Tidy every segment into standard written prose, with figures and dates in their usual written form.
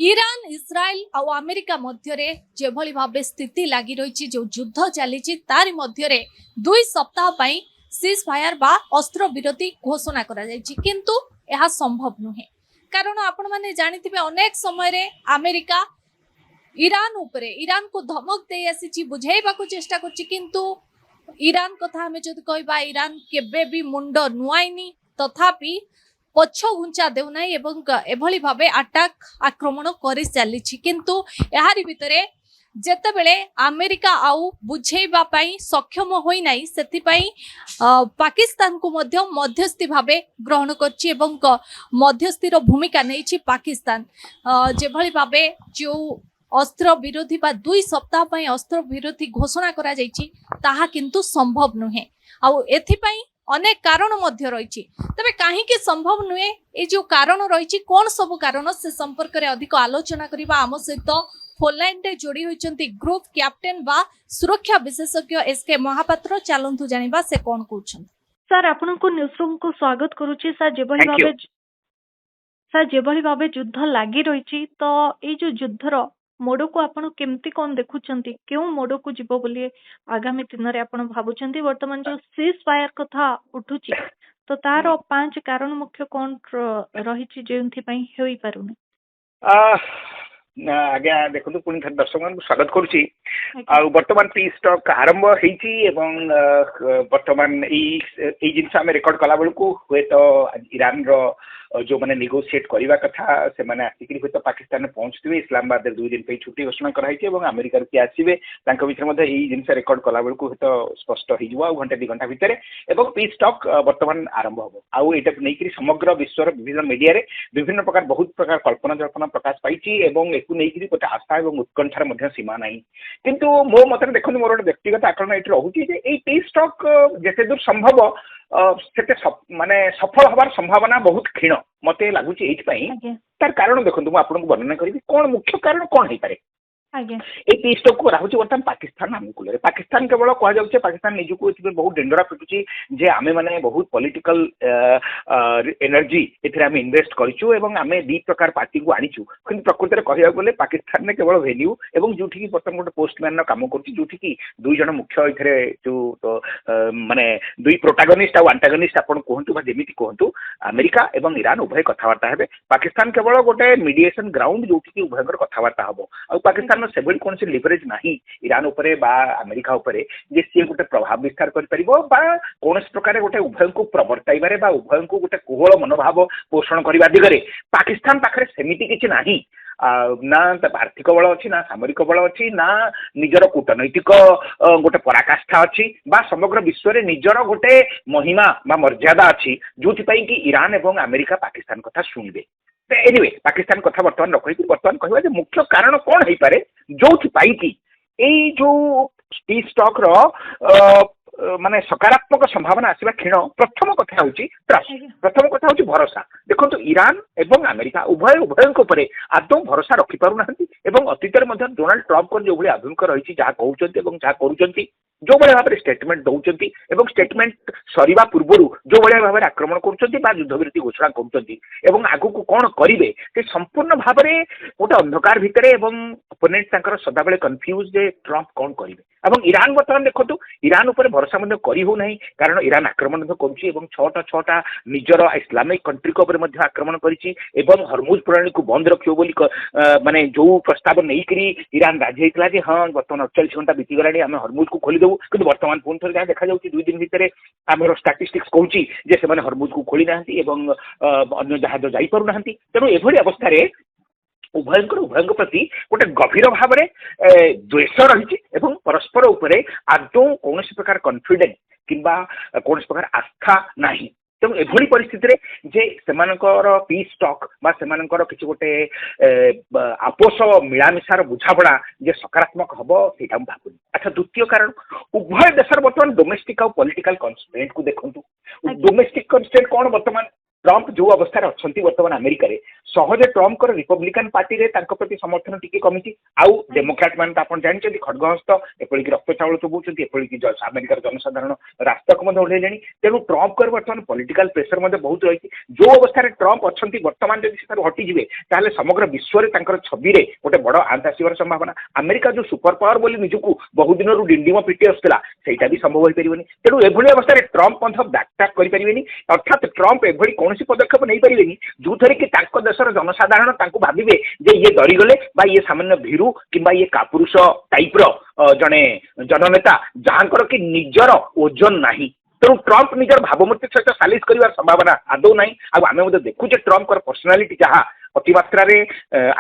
Iran Israel ଆଉ America ମଧ୍ୟରେ ଯେଭଳି ଭାବେ ସ୍ଥିତି ଲାଗି ରହିଛି, ଯେଉଁ ଯୁଦ୍ଧ ଚାଲିଛି ତାରି ମଧ୍ୟରେ 2 ସପ୍ତାହ ପାଇଁ ସିଜ୍ ଫାୟାର ବା ଅସ୍ତ୍ର ବିରତି ଘୋଷଣା କରାଯାଇଛି, କିନ୍ତୁ ଏହା ସମ୍ଭବ ନୁହେଁ। କାରଣ ଆପଣମାନେ ଜାଣିଥିବେ ଅନେକ ସମୟରେ ଆମେରିକା ଇରାନ ଉପରେ ଇରାନକୁ ଧମକ ଦେଇ ଆସିଛି, ବୁଝାଇବାକୁ ଚେଷ୍ଟା କରୁଛି, କିନ୍ତୁ ଇରାନ କଥା ଆମେ ଯଦି କହିବା, ଇରାନ କେବେ ବି ମୁଣ୍ଡ ନୁଆଇନି, ତଥାପି ପଛ ଘୁଞ୍ଚା ଦେଉନାହିଁ ଏବଂ ଏଭଳି ଭାବେ ଆକ୍ରମଣ କରି ଚାଲିଛି। କିନ୍ତୁ ଏହାରି ଭିତରେ ଯେତେବେଳେ ଆମେରିକା ଆଉ ବୁଝେଇବା ପାଇଁ ସକ୍ଷମ ହୋଇନାହିଁ, ସେଥିପାଇଁ ପାକିସ୍ତାନକୁ ମଧ୍ୟ ମଧ୍ୟସ୍ଥି ଭାବେ ଗ୍ରହଣ କରିଛି ଏବଂ ମଧ୍ୟସ୍ଥିର ଭୂମିକା ନେଇଛି ପାକିସ୍ତାନ। ଯେଭଳି ଭାବେ ଯେଉଁ ଅସ୍ତ୍ର ବିରୋଧୀ ବା 2 ସପ୍ତାହ ପାଇଁ ଅସ୍ତ୍ର ବିରୋଧୀ ଘୋଷଣା କରାଯାଇଛି, ତାହା କିନ୍ତୁ ସମ୍ଭବ ନୁହେଁ। ଆଉ ଏଥିପାଇଁ ଅନେକ କାରଣ ମଧ୍ୟ ରହିଛି। ତେବେ କାହିଁକି ସମ୍ଭବ ନୁହେଁ, ଏ ଯେଉଁ କାରଣ ରହିଛି, କ'ଣ ସବୁ କାରଣ, ସେ ସମ୍ପର୍କରେ ଅଧିକ ଆଲୋଚନା କରିବା ଆମ ସହିତ ଫୋନ୍ ଲାଇନରେ ଯୋଡ଼ି ହୋଇଛନ୍ତି ଗ୍ରୁପ କ୍ୟାପ୍ଟେନ ବା ସୁରକ୍ଷା ବିଶେଷଜ୍ଞ SK ମହାପାତ୍ର। ଚାଲନ୍ତୁ ଜାଣିବା ସେ କ'ଣ କହୁଛନ୍ତି। ସାର୍, ଆପଣଙ୍କୁ ନ୍ୟୁଜ୍ ରୁମକୁ ସ୍ୱାଗତ କରୁଛି। ସାର୍, ଯେଭଳି ଭାବେ ଯୁଦ୍ଧ ଲାଗି ରହିଛି, ତ ଏଇ ଯୋଉ ଯୁଦ୍ଧର ମୋଡକୁ ଆପଣ କେମିତି କ'ଣ ଦେଖୁଛନ୍ତି? କେଉଁ ମୋଡକୁ ଯିବ ବୋଲି ଆଗାମୀ ଦିନରେ ଆପଣ ଭାବୁଛନ୍ତି? ବର୍ତ୍ତମାନ ଯୋଉ ସିଜ୍ ଫାୟାର କଥା ଉଠୁଛି, ତ ତାର 5 କାରଣ ମୁଖ୍ୟ କ'ଣ ରହିଛି ଯେଉଁଥିପାଇଁ ହୋଇପାରୁନି? ଆଜ୍ଞା ଦେଖନ୍ତୁ, ପୁଣି ଥରେ ଦର୍ଶକ ମାନଙ୍କୁ ସ୍ୱାଗତ କରୁଛି। ଆଉ ବର୍ତ୍ତମାନ ପିସ୍ ଟକ୍ ଆରମ୍ଭ ହେଇଛି ଏବଂ ବର୍ତ୍ତମାନ ଏଇ ଜିନିଷ ଆମେ ରେକର୍ଡ କଲା ବେଳକୁ ହୁଏତ ଇରାନର ଯୋଉମାନେ ନେଗୋସିଏଟ୍ କରିବା କଥା ସେମାନେ ଆସିକି ହୁଏତ ପାକିସ୍ତାନରେ ପହଞ୍ଚୁଥିବେ। ଇସଲାମାବାଦରେ 2 ଦିନ ପାଇଁ ଛୁଟି ଘୋଷଣା କରାଯାଇଛି ଏବଂ ଆମେରିକାରୁ କିଏ ଆସିବେ ତାଙ୍କ ଭିତରେ ମଧ୍ୟ ଏଇ ଜିନିଷ ରେକର୍ଡ କଲା ବେଳକୁ ହୁଏତ ସ୍ପଷ୍ଟ ହେଇଯିବ ଆଉ ଘଣ୍ଟେ 2 ଘଣ୍ଟା ଭିତରେ। ଏବଂ ପିସ୍ ଟକ୍ ବର୍ତ୍ତମାନ ଆରମ୍ଭ ହବ। ଆଉ ଏଇଟାକୁ ନେଇକରି ସମଗ୍ର ବିଶ୍ୱର ବିଭିନ୍ନ ମିଡିଆରେ ବିଭିନ୍ନ ପ୍ରକାର ବହୁତ ପ୍ରକାର କଳ୍ପନା ଜଳ୍ପନା ପ୍ରକାଶ ପାଇଛି ଏବଂ ଏକୁ ନେଇକରି ଗୋଟେ ଆଶା ଏବଂ ଉତ୍କଣ୍ଠାର ମଧ୍ୟ ସୀମା ନାହିଁ। କିନ୍ତୁ ମୋ ମତରେ ଦେଖନ୍ତୁ, ମୋର ଗୋଟେ ବ୍ୟକ୍ତିଗତ ଆକଳନ ଏଠି ରହୁଛି ଯେ ଏଇ ପିସ୍ ଟକ୍ ଯେତେ ଦୂର ସମ୍ଭବ ସେତେ ମାନେ ସଫଳ ହବାର ସମ୍ଭାବନା ବହୁତ କ୍ଷୀଣ ମତେ ଲାଗୁଛି। ଏଇଥିପାଇଁ ତାର କାରଣ ଦେଖନ୍ତୁ, ମୁଁ ଆପଣଙ୍କୁ ବର୍ଣ୍ଣନା କରିବି କ'ଣ ମୁଖ୍ୟ କାରଣ କ'ଣ ହେଇପାରେ। এই ପିସ୍‌ଟକୁ କରାହଉଛି ବର୍ତ୍ତମାନ ପାକିସ୍ତାନ ଅନୁକୂଳରେ। ପାକିସ୍ତାନ କେବଳ କୁହାଯାଉଛି, ପାକିସ୍ତାନ ନିଜକୁ ଏଥିପାଇଁ ବହୁତ ଡେଣ୍ଡରା ପିଟୁଛି ଯେ ଆମେ ମାନେ ବହୁତ ପଲିଟିକାଲ ଏନର୍ଜି ଏଥିରେ ଆମେ ଇନଭେଷ୍ଟ କରିଛୁ ଏବଂ ଆମେ 2 ପ୍ରକାର ପାର୍ଟିକୁ ଆଣିଛୁ। କିନ୍ତୁ ପ୍ରକୃତରେ କହିବାକୁ ଗଲେ ପାକିସ୍ତାନରେ କେବଳ ଭେନ୍ୟୁ ଏବଂ ଯୋଉଠିକି ବର୍ତ୍ତମାନ ଗୋଟେ ପୋଷ୍ଟମ୍ୟାନର କାମ କରୁଛି, ଯୋଉଠିକି 2 ଜଣ ମୁଖ୍ୟ ଏଥିରେ ଯୋଉ ମାନେ 2 ପ୍ରୋଟାଗନିଷ୍ଟ ଆଉ ଆଣ୍ଟାଗନିଷ୍ଟ ଆପଣ କୁହନ୍ତୁ ବା ଯେମିତି କୁହନ୍ତୁ, ଆମେରିକା ଏବଂ ଇରାନ ଉଭୟ କଥାବାର୍ତ୍ତା ହେବେ। ପାକିସ୍ତାନ କେବଳ ଗୋଟେ ମିଡିଏସନ ଗ୍ରାଉଣ୍ଡ ଯୋଉଠିକି ଉଭୟଙ୍କର କଥାବାର୍ତ୍ତା ହବ। ଆଉ ପାକିସ୍ତାନ ସେଭଳି କୌଣସି ଲିଭରେଜ ନାହିଁ ଇରାନ ଉପରେ ବା ଆମେରିକା ଉପରେ ଯେ ସିଏ ଗୋଟେ ପ୍ରଭାବ ବିସ୍ତାର କରିପାରିବ ବା କୌଣସି ପ୍ରକାର ଗୋଟେ ଉଭୟଙ୍କୁ ପ୍ରବର୍ତ୍ତାଇବାରେ ବା ଉଭୟଙ୍କୁ ଗୋଟେ କୋହଳ ମନୋଭାବ ପୋଷଣ କରିବା ଦିଗରେ ପାକିସ୍ତାନ ପାଖରେ ସେମିତି କିଛି ନାହିଁ। ନା ଆର୍ଥିକ ବଳ ଅଛି, ନା ସାମରିକ ବଳ ଅଛି, ନା ନିଜର କୂଟନୈତିକ ଗୋଟେ ପରାକାଷ୍ଠା ଅଛି ବା ସମଗ୍ର ବିଶ୍ୱରେ ନିଜର ଗୋଟେ ମହିମା ବା ମର୍ଯ୍ୟାଦା ଅଛି ଯୋଉଥିପାଇଁ କି ଇରାନ ଏବଂ ଆମେରିକା ପାକିସ୍ତାନ କଥା ଶୁଣିବେ। ଏନିୱେ, ପାକିସ୍ତାନ କଥା ବର୍ତ୍ତମାନ ରଖିକି ବର୍ତ୍ତମାନ କହିବା ଯେ ମୁଖ୍ୟ କାରଣ କ'ଣ ହେଇପାରେ ଯୋଉଥିପାଇଁ କି ଏଇ ଯୋଉ ପିସ୍ ଟକ୍ ର ମାନେ ସକାରାତ୍ମକ ସମ୍ଭାବନା ଆସିବା କ୍ଷୀଣ। ପ୍ରଥମ କଥା ହେଉଛି ଟ୍ରଷ୍ଟ, ପ୍ରଥମ କଥା ହେଉଛି ଭରସା। ଦେଖନ୍ତୁ, ଇରାନ ଏବଂ ଆମେରିକା ଉଭୟଙ୍କ ଉପରେ ଆଦୌ ଭରସା ରଖିପାରୁନାହାନ୍ତି ଏବଂ ଅତୀତରେ ମଧ୍ୟ ଡୋନାଲ୍ଡ ଟ୍ରମ୍ପଙ୍କର ଯୋଉଭଳି ଆଭିମୁଖ୍ୟ ରହିଛି, ଯାହା କହୁଛନ୍ତି ଏବଂ ଯାହା କରୁଛନ୍ତି, ଯୋଉଭଳି ଭାବରେ ଷ୍ଟେଟମେଣ୍ଟ ଦଉଛନ୍ତି ଏବଂ ଷ୍ଟେଟମେଣ୍ଟ ସରିବା ପୂର୍ବରୁ ଯୋଉଭଳିଆ ଭାବରେ ଆକ୍ରମଣ କରୁଛନ୍ତି ବା ଯୁଦ୍ଧବିରତି ଘୋଷଣା କରୁଛନ୍ତି ଏବଂ ଆଗକୁ କ'ଣ କରିବେ ସେ ସମ୍ପୂର୍ଣ୍ଣ ଭାବରେ ଗୋଟେ ଅନ୍ଧକାର ଭିତରେ ଏବଂ ଅପୋନେଣ୍ଟ ତାଙ୍କର ସଦାବେଳେ କନଫ୍ୟୁଜ ଯେ ଟ୍ରମ୍ପ କ'ଣ କରିବେ। ଏବଂ ଇରାନ ବର୍ତ୍ତମାନ ଦେଖନ୍ତୁ, ଇରାନ ଉପରେ ଭରସା ମଧ୍ୟ କରି ହେଉନାହିଁ କାରଣ ଇରାନ ଆକ୍ରମଣ ମଧ୍ୟ କରୁଛି ଏବଂ 6ଟା ନିଜର ଇସଲାମିକ କଣ୍ଟ୍ରିଙ୍କ ଉପରେ ମଧ୍ୟ ଆକ୍ରମଣ କରିଛି ଏବଂ ହରମୁଜ ପ୍ରଣାଳୀକୁ ବନ୍ଦ ରଖିବ ବୋଲି ମାନେ ଯୋଉ ପ୍ରସ୍ତାବ ନେଇକରି ଇରାନ ରାଜି ହେଇଥିଲା ଯେ ହଁ ବର୍ତ୍ତମାନ 48 ଘଣ୍ଟା ବିତିଗଲାଣି, ଆମେ ହରମୁଜକୁ ଖୋଲିଦେବୁ। କିନ୍ତୁ ବର୍ତ୍ତମାନ ପୁଣି ଥରେ ଯାହା ଦେଖାଯାଉଛି 2 ଦିନ ଭିତରେ ଆମର ଷ୍ଟାଟିଷ୍ଟିକ୍ସ କହୁଛି ଯେ ସେମାନେ ହରମୁଜକୁ ଖୋଲି ନାହାନ୍ତି ଏବଂ ଅନ୍ୟ ଜାହାଜ ଯାଇପାରୁନାହାନ୍ତି। ତେଣୁ ଏଭଳି ଅବସ୍ଥାରେ ଉଭୟଙ୍କ ପ୍ରତି ଗୋଟେ ଗଭୀର ଭାବରେ ଦ୍ୱେଷ ରହିଛି ଏବଂ ପରସ୍ପର ଉପରେ ଆଦୌ କୌଣସି ପ୍ରକାର କନଫିଡେନ୍ସ କିମ୍ବା କୌଣସି ପ୍ରକାର ଆସ୍ଥା ନାହିଁ। ତେଣୁ ଏଭଳି ପରିସ୍ଥିତିରେ ଯେ ସେମାନଙ୍କର ପିସ୍ ଟକ୍ ବା ସେମାନଙ୍କର କିଛି ଗୋଟେ ଆପୋଷ ମିଳାମିଶାର ବୁଝାପଡ଼ା ଯେ ସକାରାତ୍ମକ ହବ ସେଇଟା ମୁଁ ଭାବୁନି। ଆଚ୍ଛା, ଦ୍ୱିତୀୟ କାରଣ, ଉଭୟ ଦେଶର ବର୍ତ୍ତମାନ ଡୋମେଷ୍ଟିକ ଆଉ ପଲିଟିକାଲ କନଷ୍ଟ୍ରେଣ୍ଟକୁ ଦେଖନ୍ତୁ। ଡୋମେଷ୍ଟିକ କନଷ୍ଟ୍ରେଣ୍ଟ କ'ଣ ବର୍ତ୍ତମାନ ट्रंप जो अवस्था अच्छा बर्तमान अमेरिका सहजे ट्रंप रिपब्लिकान पार्टी रे प्रति समर्थन टिके कमी आउ डेमोक्राट मान आप जानते खड़गहस्त एपरिक रक्त चाउल चोबाउंट एपरिक अमेरिकार जनसाधारण रास्ता को ओह्लैले तेणु ट्रंप बर्तमान पॉलिटिकल प्रेशर बहुत रही जो अवस्था ट्रंप अच्छा बर्तमान जब हटिजे ताले समग्र विश्व में छवि रे गोटे बड़ आंत आसवर संभावना अमेरिका जो सुपर पावर बोली निजक बहु दिन डिंडिम पिटी आसला सेटा भी संभव हो पारे तेणु एभली अवस्था ट्रंप बैकट्रैक करें अर्थात ट्रंप एभली कौन पदक्षेप नहीं पारे जो थे कि देशर जनसाधारण भावे जे ये डरीगले ये सामान्य भीरु कि ये कापुरुष टाइप जड़े जननेता जहाँकर कि निजर ओजन नहीं तेणु ट्रंप निजर भावमूर्ति सहित सालिश कर संभावना आदौ ना आम देखुचे ट्रंप पर्सनालीटी जहाँ अतिमात्रा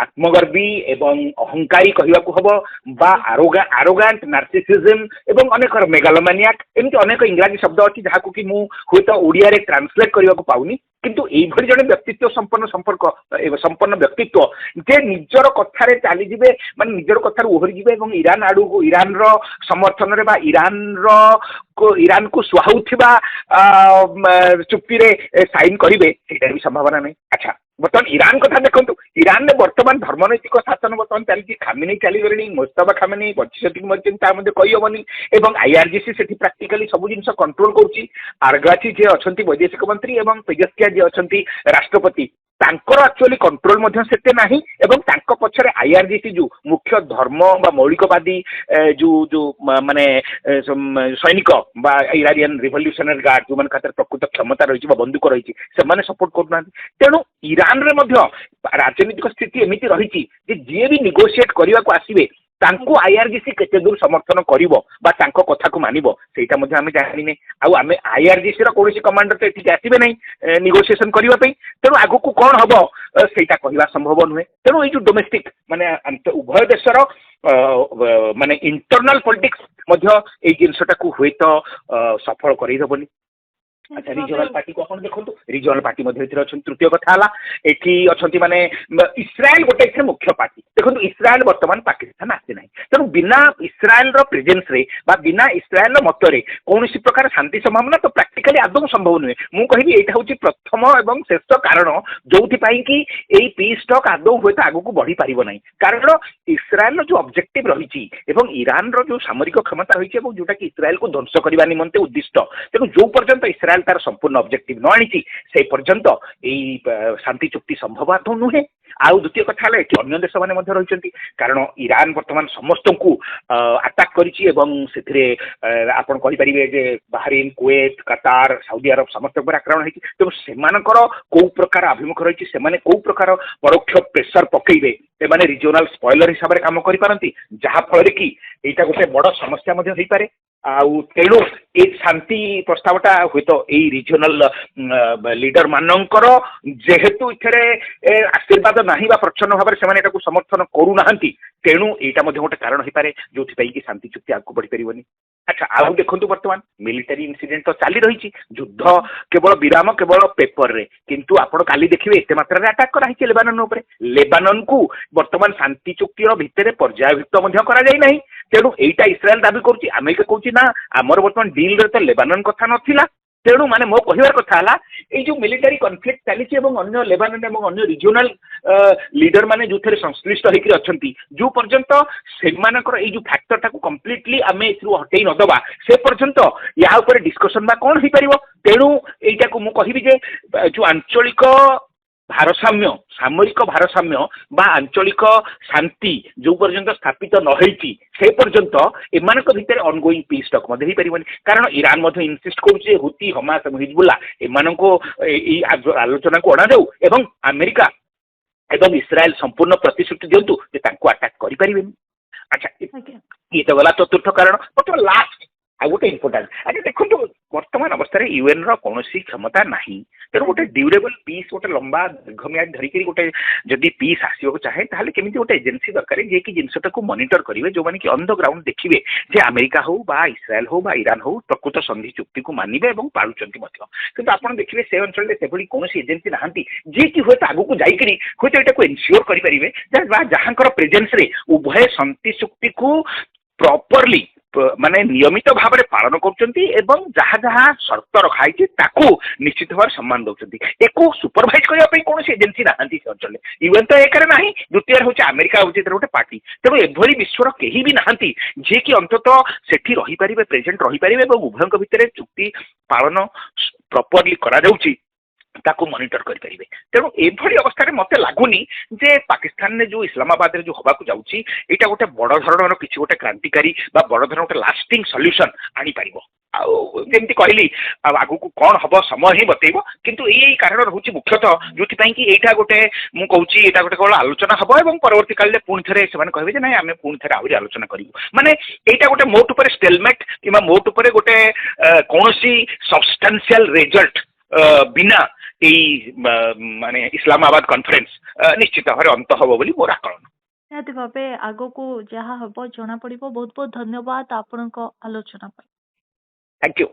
आत्मगर्वी एवं अहंकारी कहवाक हम बा आरोगांट नार्सिसिज्म एवं अनेक मेगालोमानियाक एमती अनेक इंग्राजी शब्द अच्छी जहाँ कि मुझे तो ओडिया ट्रांसलेट करने को पाऊनी किंतु यही जड़े व्यक्तित्व संपन्न व्यक्तित्व जे निजर कथार चलीजे माने निजर कथार ओहरी जी ईरान आड़ू ईरान समर्थन ईरान को सुहाउथिबा चुक्ति साइन करेंगे भी संभावना नहीं। अच्छा बर्तमान ईरान कथा देखो ईरान में बर्तमान धर्मनैतिक शासन बर्तमान चलती खामेनी चलीगले मुस्तफा खामेनी बच्ची मरती कही हेनी और आईआरजीसी से प्राक्टिकली सब जिन कंट्रोल करगाची जे अच्छा वैदेशिक मंत्री और पेजस्किया जे अच्छा राष्ट्रपति एक्चुअली कंट्रोल से ना एवं पछरे आईआरजीसी जो मुख्य धर्म बा मौलिकवादी जो जो माने सैनिक बा इरानियन रिवोल्यूशनरी गार्ड जो खातर प्रकृत क्षमता रही बंदूक रही से सपोर्ट करना तेणु ईरान रे मध्य राजनीतिक स्थिति एमती रही जी भी निगोशिएट करने को आसवे तांको आईआरजीसी केते दूर समर्थन करिवो बा तांको कथा को मानिबो सेटा मध्ये आमे जानिने आउ आमे आईआरजीसी रो कोनोसी कमांडर तो एठी आसीबे नै निगोशिएशन करिवा पई तेणु आगु को कोन हबो सेटा कहिवा संभव नुहे तेणु ए जो डोमेस्टिक माने उभय देशर माने इंटरनल पॉलिटिक्स मध्ये ए जिनसटा को हुए तो सफल करै दबनी। अच्छा रिजनल पार्टी को अपन देखो रिजनल पार्टी अच्छा तृतीय कथा एठी अच्छा माने इस्राएल गोटे मुख्य पार्टी देखो इस्राएल बर्तमान पाकिस्तान आसी ना तेणु बिना इस्राएल प्रेजेंस रे बा बिना इस्राएल मत रे कौन प्रकार शांति संभावना तो प्राक्टिकली आदौ संभव नुहे मु कहि एटा होची प्रथम एवं श्रेष्ठ कारण जोथि पई कि एई पीस टॉक आदौ हुए तो आगु को बढ़ी पारिबो नै कारण इस्राएल जो ऑब्जेक्टिव रही एवं ईरान रो जो सामरिक क्षमता रही एवं जोटा कि इस्राएल को ध्वंस करबा निमंते उद्दिष्ट तेणु जो पर्यंत इस्राएल तार संपूर्ण ऑब्जेक्टिव न आनी से पर्यंत यही शांति चुक्ति संभव आदौ नुहे। आउ द्वितीय कथा अन्य देश मैंने रही कारण ईरान बर्तमान समस्त को आटाक करें बाहरीन कुवैत कतार सऊदी अरब समस्त आक्रमण होती तेणु से कौ प्रकार अभिमुख रही से कौ प्रकार परोक्ष प्रेसर पकईबे से रिजनल स्पॉइलर हिसाब से कम करें जहाँफल कि यहाँ गोटे बड़ समस्या हो पारे आउ तेणु ए शांति प्रस्तावटा हुए तो यही रिजनल लीडर मानकर जेहेतु इथे आशीर्वाद नहीं प्रच्छन्न भाव से समर्थन करूना तेणु यहाँ गोटे कारण हो पारे जो कि शांति चुक्ति आगे बढ़ी पारनी। अच्छा आउ देखो बर्तमान मिलिटारी इनसीडेंट तो चली रही युद्ध केवल विराम केवल पेपर रे किंतु आपण काली देखिए एत मात्रा अटाक कराई लेबानन उपरे लेबानन को बर्तमान शांति चुक्तिर भितर पर्यायभुक्त करा जाई नहीं तेणु एटा इस्राएल दाबी करुच्ची अमेरिका कहूँ ना आमर बर्तमान डील रे तो लेबानन कथा नथिला तेणु माने मो कहवार कथा है जो मिलिटारी कन्फ्लिक्ट चली अन्य लेबानन और अन्य रिजनल लीडर माने जो थे संश्लिष्ट होकर अच्छा जो पर्यंत से जो फैक्टर टाक कम्प्लीटली आम हटई नदबा से पर्यंत या डिस्कसन बा कौन हो पार तेणु यहीटा को मुझे जो आंचलिक भारसाम्य सामरिक भारसाम्य बा आंचलिक शांति जो पर्यंत स्थापित न होती से पर्यंत एमान भितर ऑनगोइंग पीस टॉक मध्य पारिबनी कारण ईरान मध्य इनसिस्ट करुचे हुती हमास हिजबुल्ला एमान को आलोचना को अणा जाऊ एवं अमेरिका एवं इस्राएल संपूर्ण प्रतिश्रुति दिंतु अटाक करें। अच्छा ये तो गला चतुर्थ कारण बट लास्ट आ गोटे इम्पोर्टाट अच्छा देखो वर्तमान अवस्था यूएन कौन क्षमता ना तेणु गोटे ड्यूरेबल पीस गोटे लंबा दीर्घम्याद धरिक गोटे जदि पीस आसवा चाहे ताहले केमिति गोटे एजेंसी दरकार जे कि जिनसटा को मॉनिटर करेंगे जो मैंने ऑन द ग्राउंड देखिए जे अमेरिका हो बा इस्राएल हो बा ईरान हो प्रकृत संधि चुक्ति को मानिबे और पालुचंती किंतु आप देखिए से अंचल से कौन एजेंसी ना जी कि हूँ आगू को जाकरी हूँ यहाँ को एनश्योर करेंगे जहाँ प्रेजेन्स रे उभय शांति चुक्ति को प्रॉपरली ମାନେ ନିୟମିତ ଭାବରେ ପାଳନ କରୁଛନ୍ତି ଏବଂ ଯାହା ଯାହା ସର୍ତ୍ତ ରଖାଯାଇଛି ତାକୁ ନିଶ୍ଚିତ ଭାବରେ ସମ୍ମାନ ଦଉଛନ୍ତି। ଏକୁ ସୁପରଭାଇଜ କରିବା ପାଇଁ କୌଣସି ଏଜେନ୍ସି ନାହାନ୍ତି ସେ ଅଞ୍ଚଳରେ। ୟୁଏନ ତ ଏକରେ ନାହିଁ, ଦ୍ୱିତୀୟରେ ହଉଛି ଆମେରିକା ହଉଛି ଗୋଟେ ପାର୍ଟି। ତେଣୁ ଏଭଳି ବିଶ୍ୱର କେହି ବି ନାହାନ୍ତି ଯିଏକି ଅନ୍ତତଃ ସେଠି ରହିପାରିବେ, ପ୍ରେଜେଣ୍ଟ ରହିପାରିବେ ଏବଂ ଉଭୟଙ୍କ ଭିତରେ ଚୁକ୍ତି ପାଳନ ପ୍ରପରଲି କରାଯାଉଛି ତାକୁ ମନିଟର କରିପାରିବେ। ତେଣୁ ଏଭଳି ଅବସ୍ଥାରେ ମତେ ଲାଗୁନି ଯେ ପାକିସ୍ତାନରେ ଯୋଉ ଇସଲାମାବାଦରେ ଯୋଉ ହବାକୁ ଯାଉଛି ଏଇଟା ଗୋଟେ ବଡ ଧରଣର କିଛି ଗୋଟେ କ୍ରାନ୍ତିକାରୀ ବା ବଡ ଧରଣର ଗୋଟେ ଲାଷ୍ଟିଂ ସଲ୍ୟୁସନ ଆଣିପାରିବ। ଆଉ ଯେମିତି କହିଲି ଆଉ ଆଗକୁ କଣ ହବ ସମୟ ହିଁ ବତେଇବ, କିନ୍ତୁ ଏଇ କାରଣ ରହୁଛି ମୁଖ୍ୟତଃ ଯୋଉଥିପାଇଁ କି ଏଇଟା ଗୋଟେ ମୁଁ କହୁଛି ଏଇଟା ଗୋଟେ କେବଳ ଆଲୋଚନା ହବ ଏବଂ ପରବର୍ତ୍ତୀ କାଳରେ ପୁଣି ଥରେ ସେମାନେ କହିବେ ଯେ ନାଇଁ ଆମେ ପୁଣି ଥରେ ଆହୁରି ଆଲୋଚନା କରିବୁ। ମାନେ ଏଇଟା ଗୋଟେ ମୋଟ ଉପରେ ଷ୍ଟେଲମେଟ୍ କିମ୍ବା ମୋଟ ଉପରେ ଗୋଟେ କୌଣସି ସବଷ୍ଟାନ୍ସିଆଲ ରେଜଲ୍ଟ ବିନା ଏଇ ମାନେ ଇସଲାମାବାଦ କନଫରେନ୍ସ ନିଶ୍ଚିତ ଭାବରେ ଅନ୍ତ ହବ ବୋଲି ମୋର ଆକଳନ। ନିହାତି ଭାବେ ଆଗକୁ ଯାହା ହବ ଜଣା ପଡିବ। ବହୁତ ବହୁତ ଧନ୍ୟବାଦ ଆପଣଙ୍କ ଆଲୋଚନା ପାଇଁ। Thank you.